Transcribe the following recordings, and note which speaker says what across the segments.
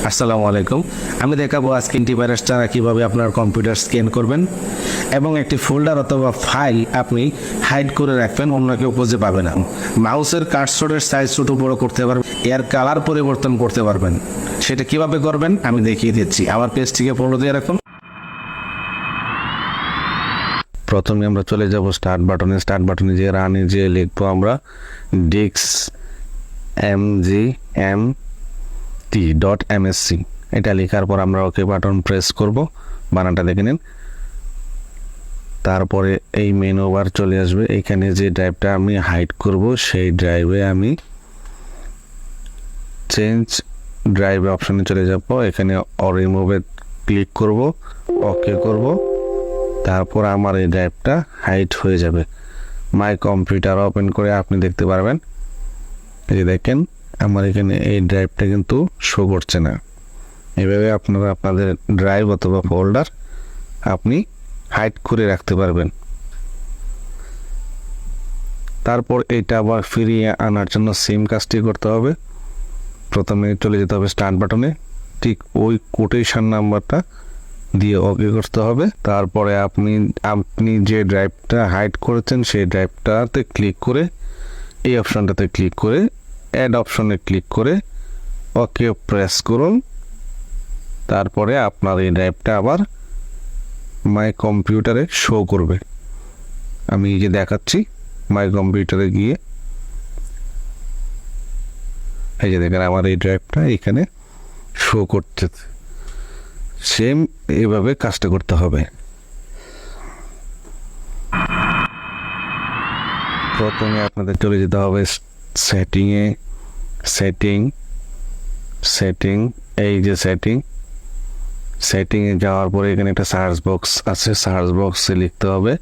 Speaker 1: আসসালামু আলাইকুম। আমি দেখাবো আজকে অ্যান্টিভাইরাস ছাড়া কীভাবে আপনার কম্পিউটার স্ক্যান করবেন এবং একটি ফোল্ডার অথবা ফাইল আপনি হাইড করে রাখবেন, অন্য কেউ খুঁজে পাবে না। মাউসের কার্সরের সাইজ ছোটো বড় করতে পারবেন, এর কালার পরিবর্তন করতে পারবেন। সেটা কিভাবে করবেন আমি দেখিয়ে দিচ্ছি। আমার পেজটিকে ফলো দিয়ে রাখুন। প্রথমে আমরা চলে যাব স্টার্ট বাটনে যে রানে যে লিখবো আমরা DXMGMT.MSC। এটা লেখার পর আমরা ওকে বাটন প্রেস করব, বানানটা দেখে নিন। তারপরে এই মেনু বার চলে আসবে, এখানে যে ড্রাইভটা আমি হাইড করব সেই ড্রাইভে আমি চেঞ্জ ড্রাইভ অপশনে চলে যাব। এখানে রিমুভে ক্লিক করব, ওকে করব, তারপর আমার এই ড্রাইভটা হাইড হয়ে যাবে। মাই কম্পিউটার ওপেন করে আপনি দেখতে পারবেন, এই দেখেন আমার এখানে এই ড্রাইভটা কিন্তু শো করছে না। এভাবে আপনারা আপনাদের ড্রাইভ অথবা ফোল্ডার আপনি হাইড করে রাখতে পারবেন। তারপর এটা আবার ফিরিয়ে আনার জন্য সেম কাজটি করতে হবে। প্রথমে চলে যেতে হবে স্টার্ট বাটনে, ঠিক ওই কোটেশন নাম্বারটা দিয়ে ওকে করতে হবে। তারপরে আপনি যে ড্রাইভটা হাইড করেছেন সেই ড্রাইভটাতে ক্লিক করে এই অপশনটাতে ক্লিক করে অ্যাড অপশনে ক্লিক করে ওকে প্রেস করুন। তারপরে আপনার এই ড্রাইভটা আবার মাই কম্পিউটারে শো করবে। আমি যে দেখাচ্ছি মাই কম্পিউটারে গিয়ে এই যে দেখেন আমার এই ড্রাইভটা এখানে শো করছে। সেম এইভাবে কাজটা করতে হবে। প্রথমে আপনাদের চলে যেতে হবে সেটিং এই যে সেটিংয়ে যাওয়ার পরে এখানে একটা সার্চ বক্স আছে, সার্চ বক্সে লিখতে হবে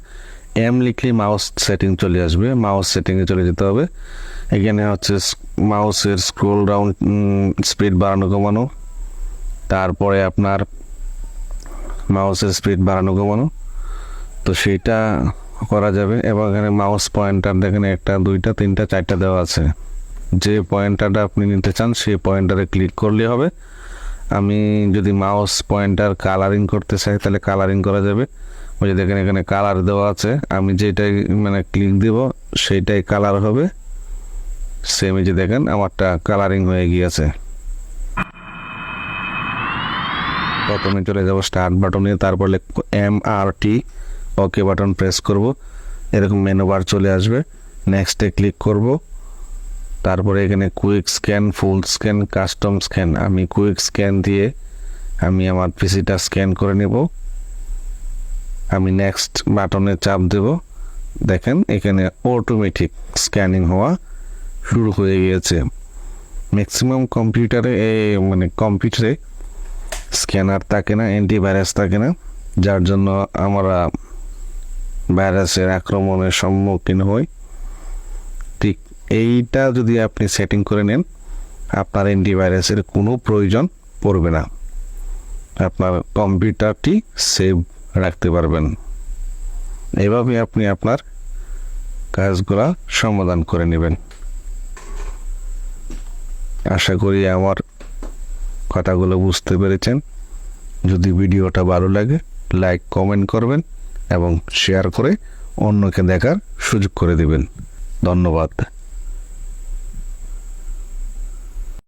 Speaker 1: এম, লিখলে মাউস সেটিং চলে আসবে। মাউস সেটিংয়ে চলে যেতে হবে। এখানে হচ্ছে মাউসের স্ক্রোল ডাউন স্পিড বাড়ানো কমানো, তারপরে আপনার মাউসের স্পিড বাড়ানো কমানো, তো সেইটা করা যাবে। এবং এখানে মাউস পয়েন্টার দেখেন 1 2 3 4 দেওয়া আছে। যে পয়েন্টারটা আপনি নিতে চান সেই পয়েন্টারে ক্লিক করলে হবে। আমি যদি মাউস পয়েন্টার কালারিং করতে চাই তাহলে কালারিং করা যাবে। ওই যে দেখেন এখানে কালার দেওয়া আছে, আমি যেটাই ক্লিক দিব সেইটাই কালার হবে। সেম যে দেখেন আমারটা কালারিং হয়ে গিয়েছে। প্রথমে চলে যাব স্টার্ট বাটনে, তারপর লিখব MRT, ওকে বাটন প্রেস করব। এরকম মেনু বার চলে আসবে, নেক্সটে ক্লিক করব। তারপরে এখানে কুইক স্ক্যান, ফুল স্ক্যান, কাস্টম স্ক্যান। আমি কুইক স্ক্যান দিয়ে আমি আমার পিসিটা স্ক্যান করে নেব। আমি নেক্সট বাটনে চাপ দেব। দেখেন এখানে অটোমেটিক স্ক্যানিং হওয়া শুরু হয়ে গিয়েছে। ম্যাক্সিমাম কম্পিউটারে কম্পিউটারে স্ক্যানার থাকে না, অ্যান্টিভাইরাস থাকে না, যার জন্য আমরা ভাইরাসের আক্রমণের সম্মুখীন হই। ঠিক এইটা যদি আপনি সেটিং করে নেন আপনার অ্যান্টিভাইরাসের কোনো প্রয়োজন পড়বে না, আপনার কম্পিউটারটি সেভ রাখতে পারবেন। এভাবে আপনি আপনার কাজগুলা সমাধান করে নেবেন। আশা করি আমার কথাগুলো বুঝতে পেরেছেন। যদি ভিডিওটা ভালো লাগে লাইক কমেন্ট করবেন এবং শেয়ার করে অন্যকে দেখার সুযোগ করে দেবেন। ধন্যবাদ।